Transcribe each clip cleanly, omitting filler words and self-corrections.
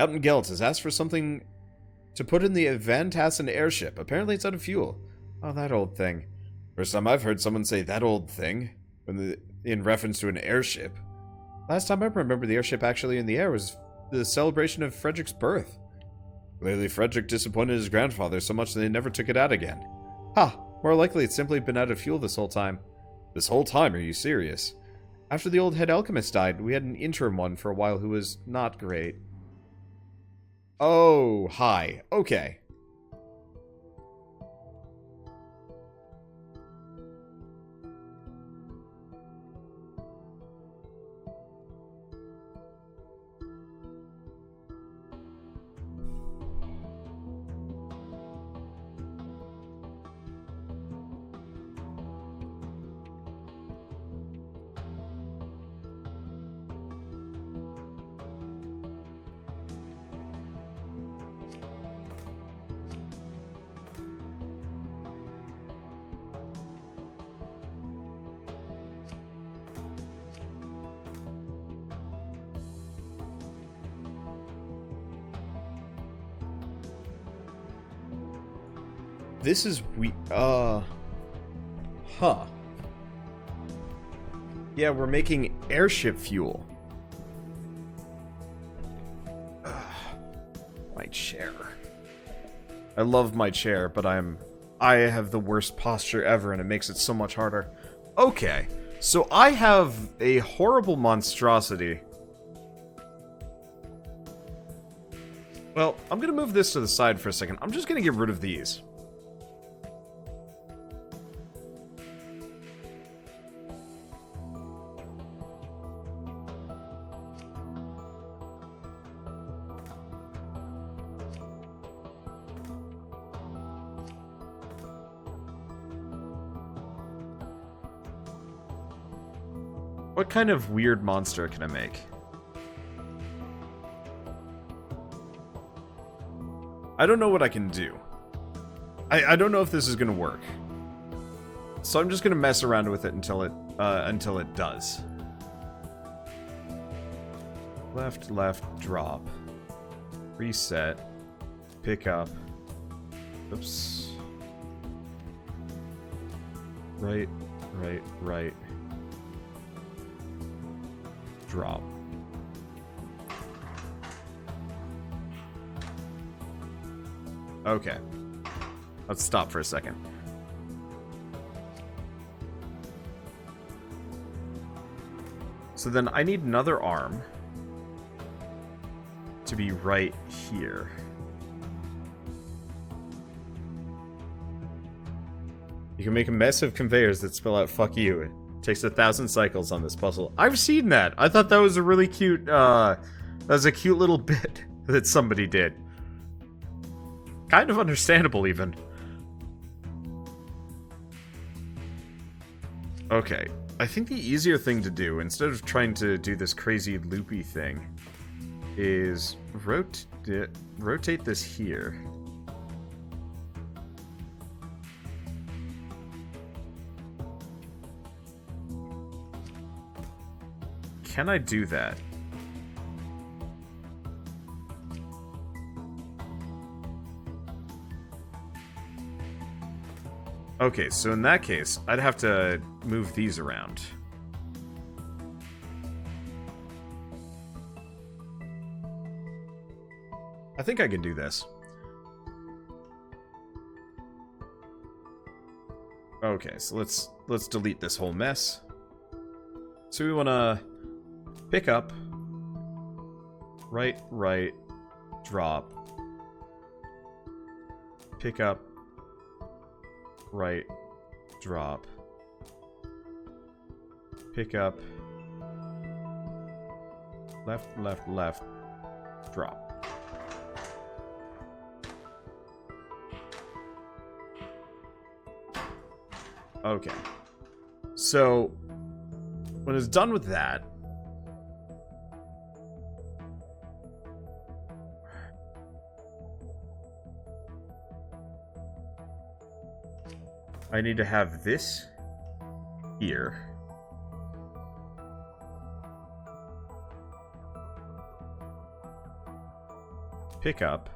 Captain Gelt has asked for something to put in the Tassen airship. Apparently it's out of fuel. Oh, that old thing. First time I've heard someone say that old thing in reference to an airship. Last time I remember the airship actually in the air was the celebration of Frederick's birth. Clearly Frederick disappointed his grandfather so much that they never took it out again. Ha! More likely it's simply been out of fuel this whole time. This whole time? Are you serious? After the old head alchemist died, we had an interim one for a while who was not great. Oh, hi. Okay. This is huh. Yeah, we're making airship fuel. Ugh. My chair. I love my chair, but I have the worst posture ever, and it makes it so much harder. Okay, so I have a horrible monstrosity. Well, I'm gonna move this to the side for a second. I'm just gonna get rid of these. What kind of weird monster can I make? I don't know what I can do. I don't know if this is gonna work. So I'm just gonna mess around with it until it does. Left, left, drop. Reset. Pick up. Oops. Right, right, right. Drop. Okay. Let's stop for a second. So then I need another arm to be right here. You can make a mess of conveyors that spell out "fuck you." It takes 1,000 cycles on this puzzle. I've seen that. I thought that was a really cute, that was a cute little bit that somebody did. Kind of understandable, even. Okay. I think the easier thing to do, instead of trying to do this crazy loopy thing, is rotate this here. Can I do that? Okay, so in that case, I'd have to move these around. I think I can do this. Okay, so let's delete this whole mess. So we want to pick up, right, right, drop, pick up, right, drop, pick up, left, left, left, drop. Okay. So, when it's done with that, I need to have this here. pick up.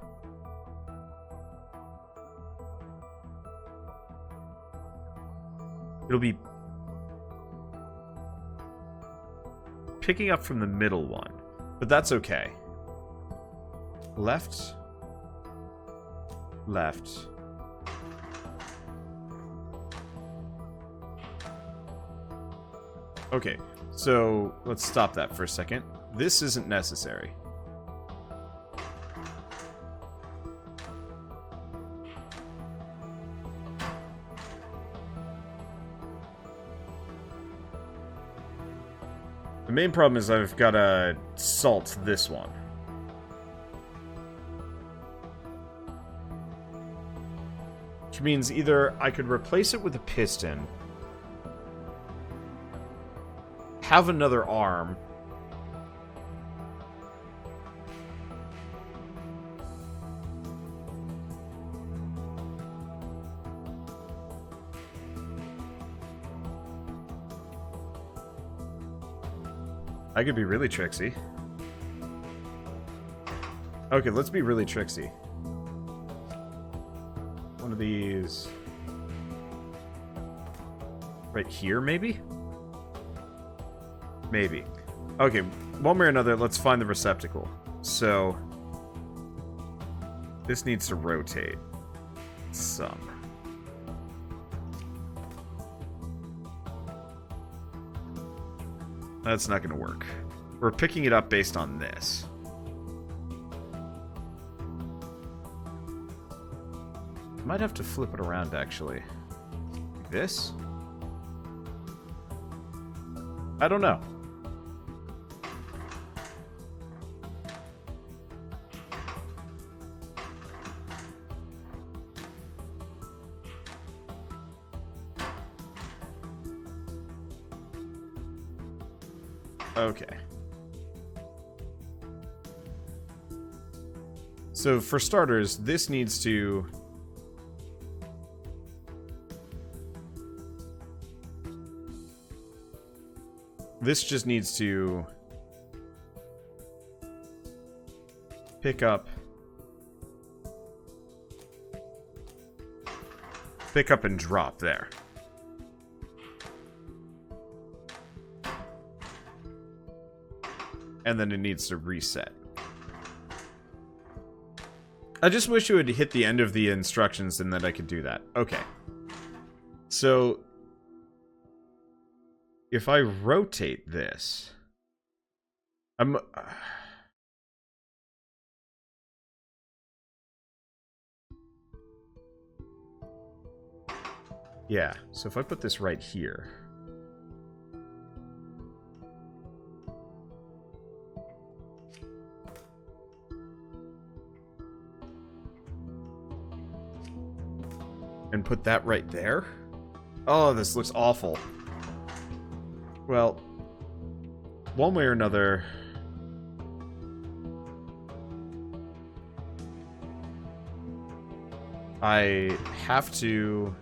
It'll be picking up from the middle one, but that's okay. Left. Left. Okay, so let's stop that for a second. This isn't necessary. The main problem is I've got to salt this one. Which means either I could replace it with a piston, have another arm, I could be really tricksy. Okay, let's be really tricksy. One of these right here, maybe? Maybe. Okay, one way or another, let's find the receptacle. So, this needs to rotate some. That's not going to work. We're picking it up based on this. Might have to flip it around, actually. This? I don't know. Okay. So, for starters, this needs to... This just needs to pick up and drop there. And then it needs to reset. I just wish it would hit the end of the instructions and that I could do that. Okay. So, if I rotate this, yeah, so if I put this right here. And put that right there? Oh, this looks awful. Well, one way or another, I have to...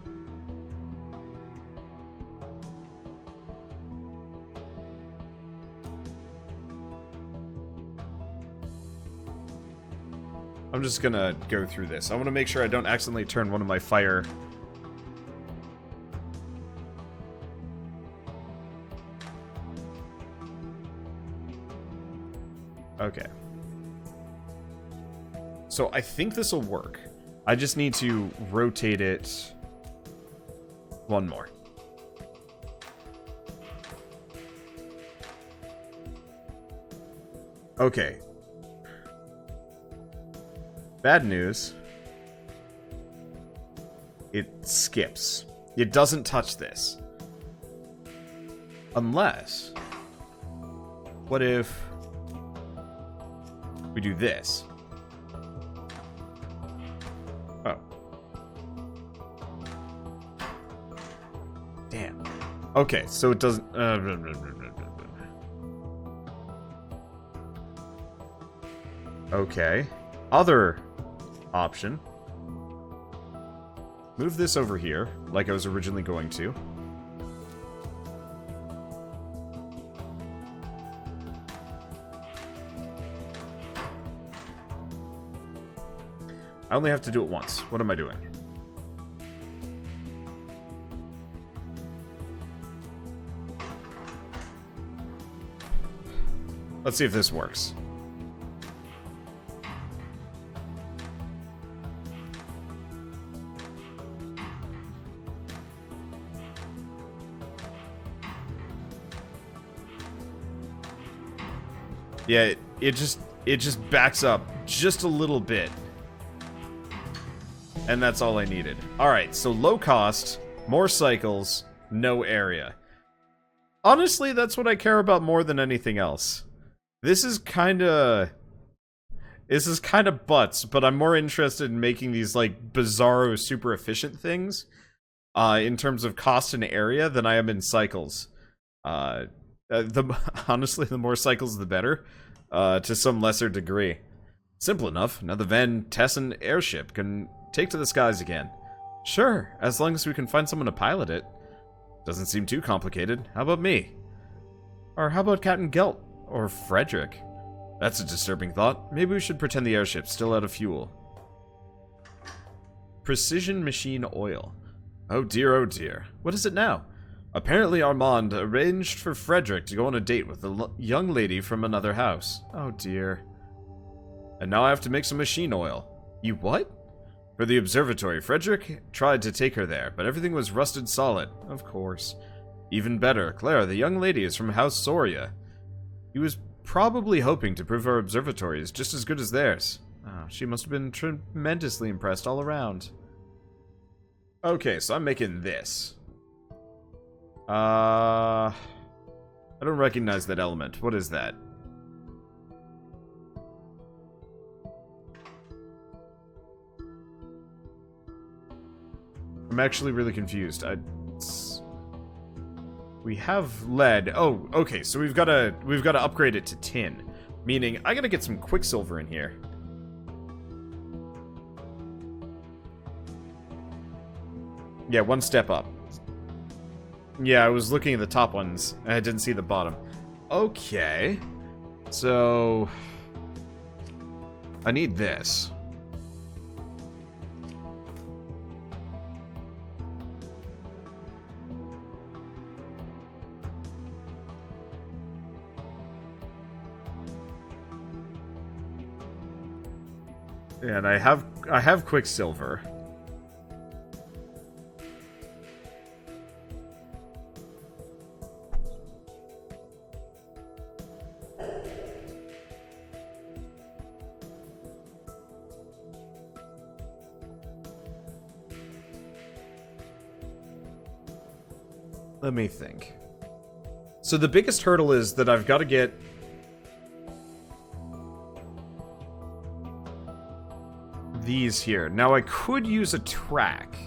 I'm just gonna go through this. I want to make sure I don't accidentally turn one of my fire... Okay. So I think this will work. I just need to rotate it one more. Okay. Bad news. It skips. It doesn't touch this. Unless... What if... we do this? Oh. Damn. Okay, so it doesn't... Okay. Other option. Move this over here, like I was originally going to. I only have to do it once. What am I doing? Let's see if this works. Yeah, it just backs up just a little bit. And that's all I needed. Alright, so low cost, more cycles, no area. Honestly, that's what I care about more than anything else. This is kinda butts, but I'm more interested in making these, like, bizarro, super efficient things, in terms of cost and area than I am in cycles. Honestly, the more cycles, the better, to some lesser degree. Simple enough. Now the Tassen airship can take to the skies again. Sure, as long as we can find someone to pilot it. Doesn't seem too complicated. How about me? Or how about Captain Gelt? Or Frederick? That's a disturbing thought. Maybe we should pretend the airship's still out of fuel. Precision machine oil. Oh dear, oh dear. What is it now? Apparently Armand arranged for Frederick to go on a date with a young lady from another house. Oh dear. And now I have to make some machine oil. You what? For the observatory, Frederick tried to take her there, but everything was rusted solid. Of course. Even better, Clara, the young lady, is from House Soria. He was probably hoping to prove our observatory is just as good as theirs. Oh, she must have been tremendously impressed all around. Okay, so I'm making this. I don't recognize that element. What is that? I'm actually really confused. We have lead. Oh, okay. So we've got to upgrade it to tin, meaning I gotta get some quicksilver in here. Yeah, one step up. Yeah, I was looking at the top ones, and I didn't see the bottom. Okay. So I need this. And I have quicksilver. Let me think. So the biggest hurdle is that I've got to get these here. Now I could use a track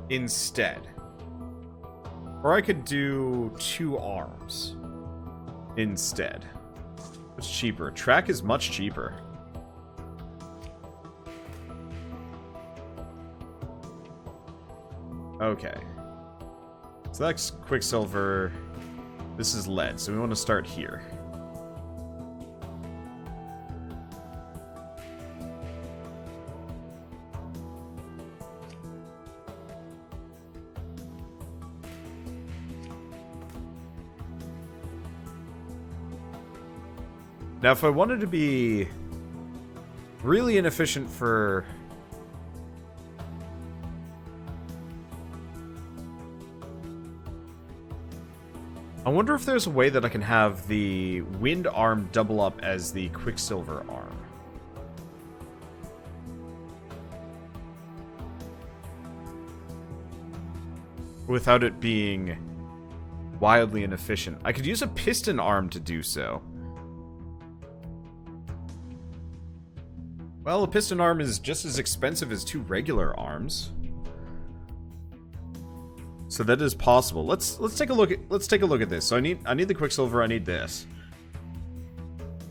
instead. Or I could do 2 arms instead. What's cheaper? Track is much cheaper. Okay. So that's quicksilver. This is lead, so we want to start here. Now, if I wanted to be really inefficient for... I wonder if there's a way that I can have the wind arm double up as the quicksilver arm. Without it being wildly inefficient. I could use a piston arm to do so. Well, a piston arm is just as expensive as 2 regular arms. So that is possible. Let's take a look at this. So I need the quicksilver, I need this.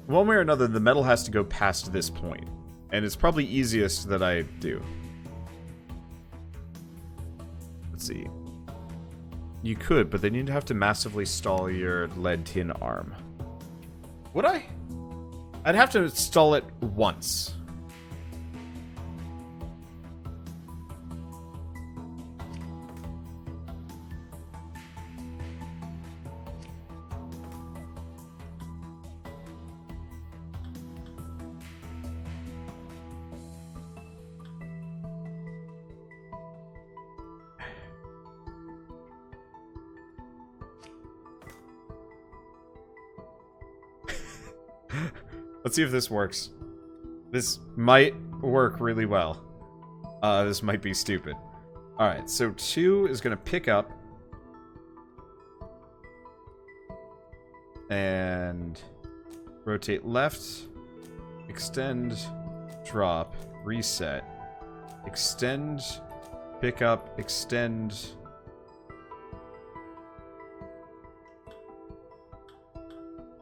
One way or another, the metal has to go past this point. And it's probably easiest that I do. Let's see. You could, but then you'd have to massively stall your lead tin arm. Would I? I'd have to install it once. Let's see if this works. This might work really well. This might be stupid. Alright, so 2 is going to pick up. And rotate left. Extend. Drop. Reset. Extend. Pick up. Extend.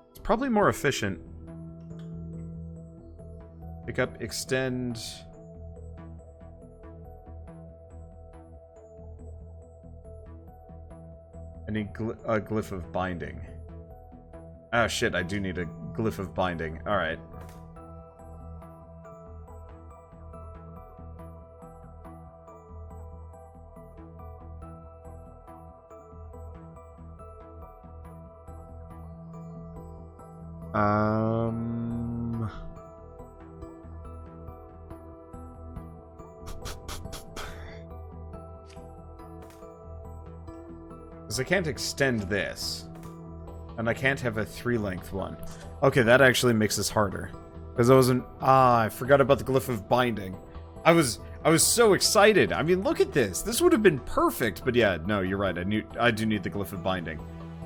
It's probably more efficient. Pick up. Extend. I need a glyph of binding. Ah, shit, I do need a glyph of binding. Alright. Because I can't extend this. And I can't have a 3-length one. Okay, that actually makes this harder. Because I wasn't... I forgot about the glyph of binding. I was so excited. I mean, look at this. This would have been perfect. But yeah, no, you're right. I do need the glyph of binding.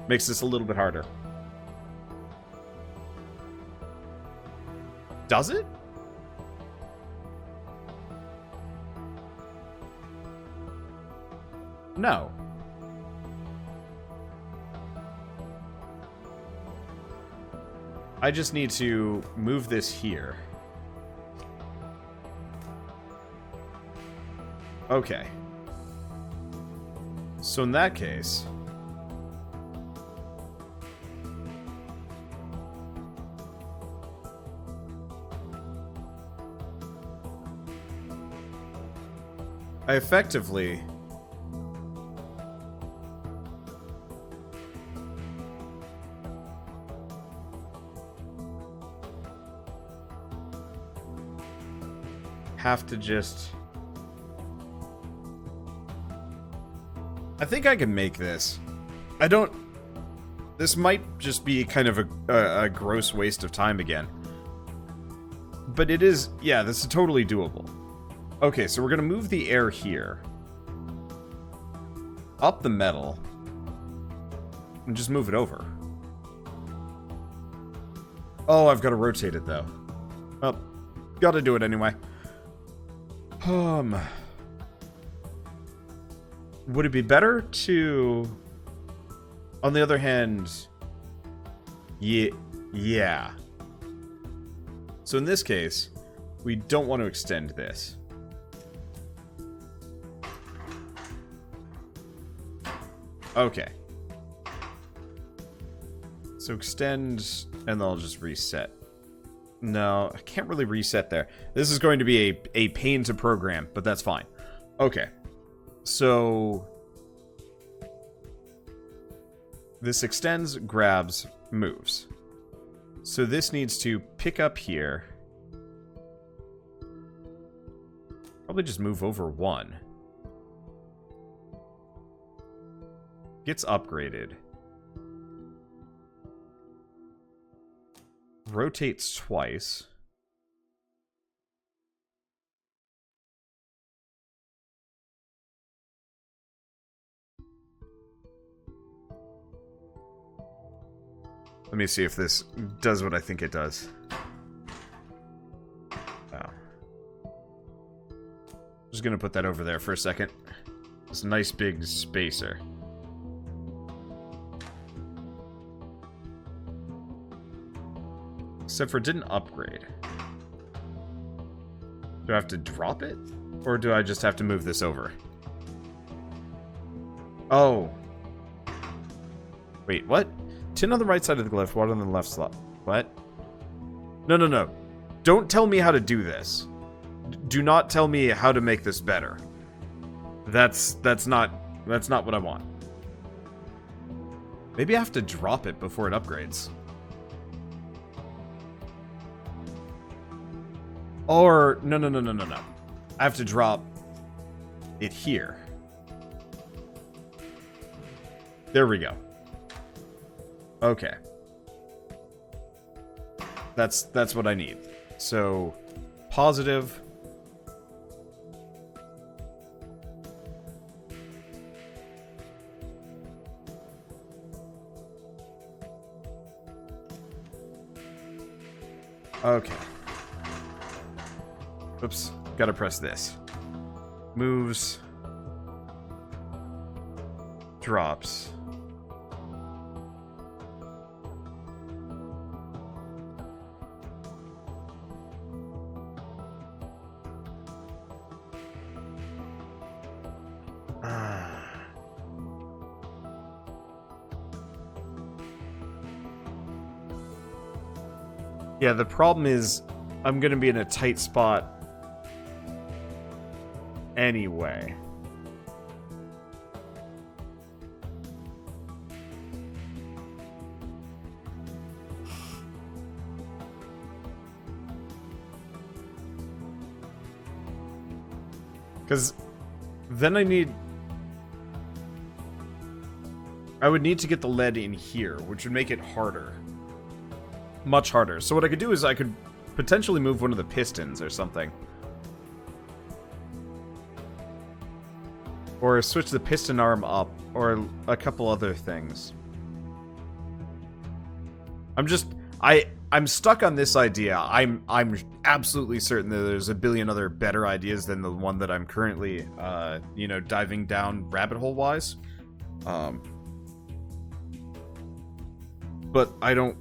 Makes this a little bit harder. Does it? No. I just need to move this here. Okay. So in that case... I effectively... have to just... I think I can make this. I don't... This might just be kind of a gross waste of time again. But it is... Yeah, this is totally doable. Okay, so we're going to move the air here. Up the metal. And just move it over. Oh, I've got to rotate it, though. Well, gotta do it anyway. Would it be better to... On the other hand... Yeah. So in this case, we don't want to extend this. Okay. So extend, and then I'll just reset. No, I can't really reset there. This is going to be a pain to program, but that's fine. Okay. So... this extends, grabs, moves. So this needs to pick up here. Probably just move over 1. Gets upgraded. Rotates twice. Let me see if this does what I think it does. Oh. Just gonna put that over there for a second. This nice big spacer. Except for it didn't upgrade. Do I have to drop it? Or do I just have to move this over? Oh. Wait, what? Tin on the right side of the glyph, water on the left slot. What? No, no, no. Don't tell me how to do this. Do not tell me how to make this better. That's not what I want. Maybe I have to drop it before it upgrades. Or, no. I have to drop it here. There we go. Okay. That's what I need. So, positive. Okay. Oops. Gotta press this. Moves. Drops. Yeah, the problem is I'm going to be in a tight spot anyway. Because then I would need to get the lead in here, which would make it harder. Much harder. So what I could do is I could potentially move one of the pistons or something. Or switch the piston arm up, or a couple other things. I'm stuck on this idea. I'm absolutely certain that there's a billion other better ideas than the one that I'm currently, diving down rabbit hole wise. But I don't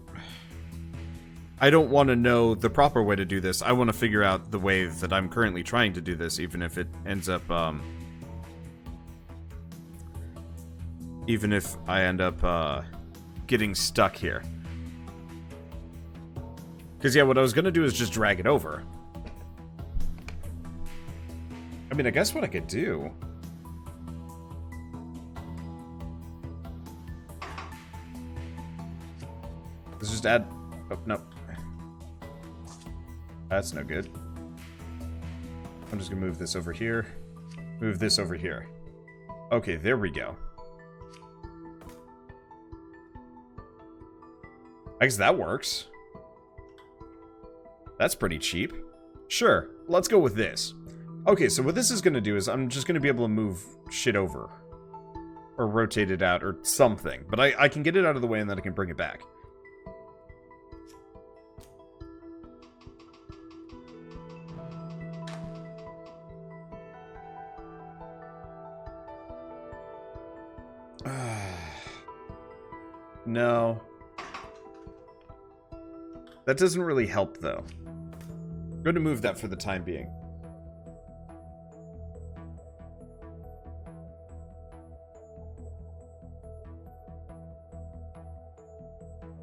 want to know the proper way to do this. I want to figure out the way that I'm currently trying to do this, even if it ends up, even if I end up, getting stuck here. Because, yeah, what I was going to do is just drag it over. I mean, I guess what I could do... Let's just add... Oh, no. That's no good. I'm just going to move this over here. Move this over here. Okay, there we go. I guess that works. That's pretty cheap. Sure, let's go with this. Okay, so what this is going to do is I'm just going to be able to move shit over. Or rotate it out, or something. But I can get it out of the way and then I can bring it back. No. That doesn't really help, though. I'm going to move that for the time being.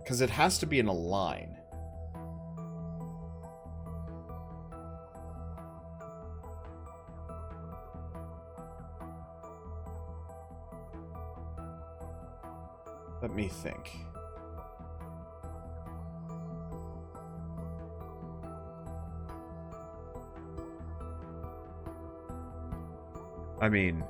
Because it has to be in a line. Let me think. I mean...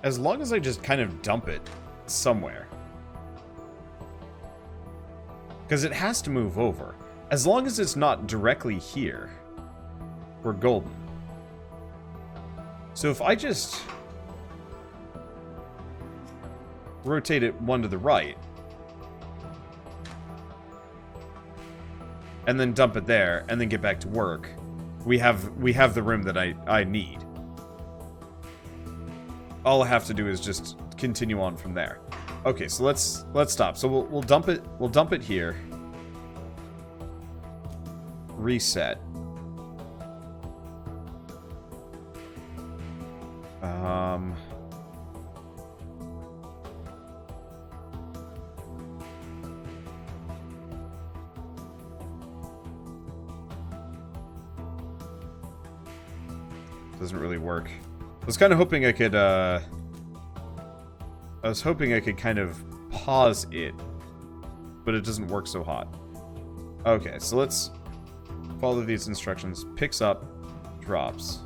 as long as I just kind of dump it somewhere. Because it has to move over. As long as it's not directly here, we're golden. So if I just rotate it one to the right, and then dump it there, and then get back to work, we have the room that I need. All I have to do is just continue on from there. Okay, so let's stop. So we'll dump it here. Reset. Doesn't really work. I was kind of hoping I could I was hoping I could kind of pause it, but it doesn't work so hot. Okay, so let's follow these instructions. Picks up, drops.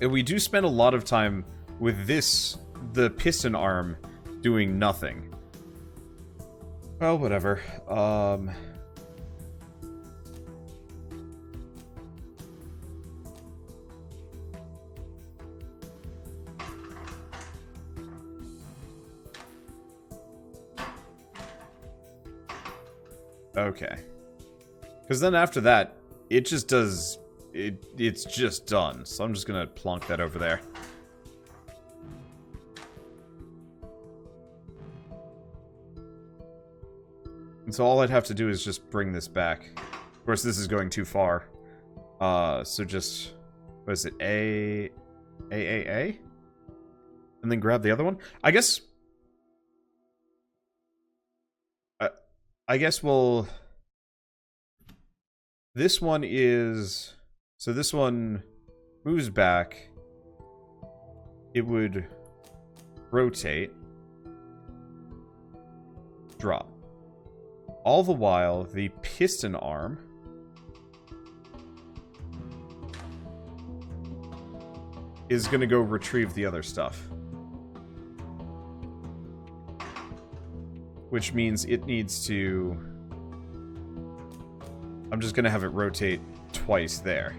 And we do spend a lot of time with this, the piston arm, doing nothing. Well, whatever. Okay. Because then after that, it just does... It's just done. So I'm just gonna plonk that over there. And so all I'd have to do is just bring this back. Of course, this is going too far. So just... What is it? A? And then grab the other one? I guess... I guess we'll... This one is... So this one moves back. It would rotate. Drop. All the while, the piston arm is going to go retrieve the other stuff. Which means it needs to... I'm just going to have it rotate twice there.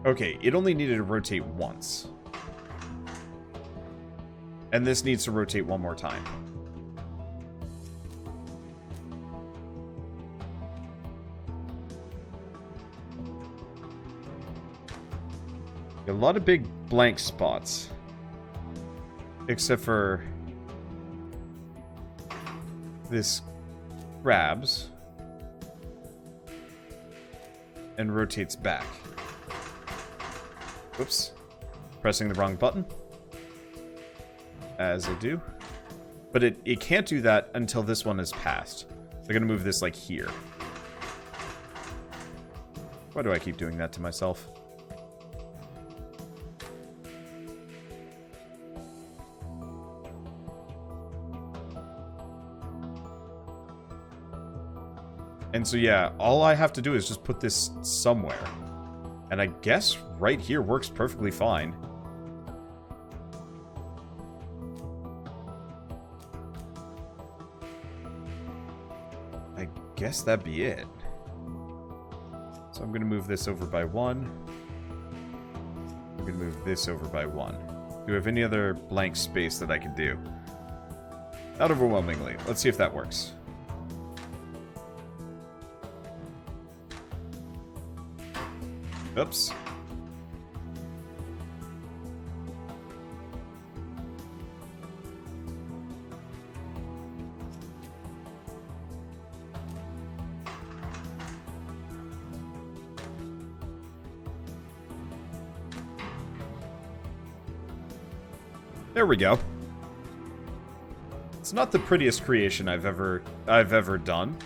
Okay, it only needed to rotate once. And this needs to rotate one more time. A lot of big blank spots. Except for this grabs and rotates back. Whoops. Pressing the wrong button. As I do. But it can't do that until this one is passed. So I'm going to move this like here. Why do I keep doing that to myself? And so yeah, all I have to do is just put this somewhere. And I guess right here works perfectly fine. I guess that'd be it. So I'm going to move this over by 1. I'm going to move this over by 1. Do we have any other blank space that I could do? Not overwhelmingly. Let's see if that works. Oops. There we go. It's not the prettiest creation I've ever done.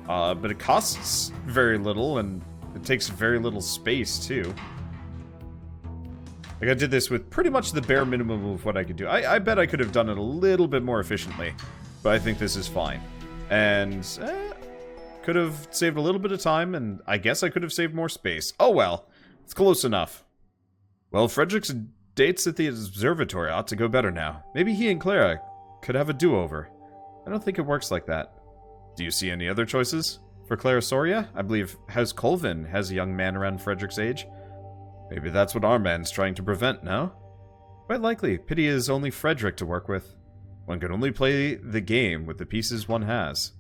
But it costs very little and it takes very little space, too. Like, I did this with pretty much the bare minimum of what I could do. I bet I could have done it a little bit more efficiently, but I think this is fine. And, could have saved a little bit of time, and I guess I could have saved more space. Oh well, it's close enough. Well, Frederick's dates at the observatory ought to go better now. Maybe he and Clara could have a do-over. I don't think it works like that. Do you see any other choices? For Clara Soria, I believe House Colvin has a young man around Frederick's age. Maybe that's what our man's trying to prevent, no? Quite likely. Pity is only Frederick to work with. One can only play the game with the pieces one has.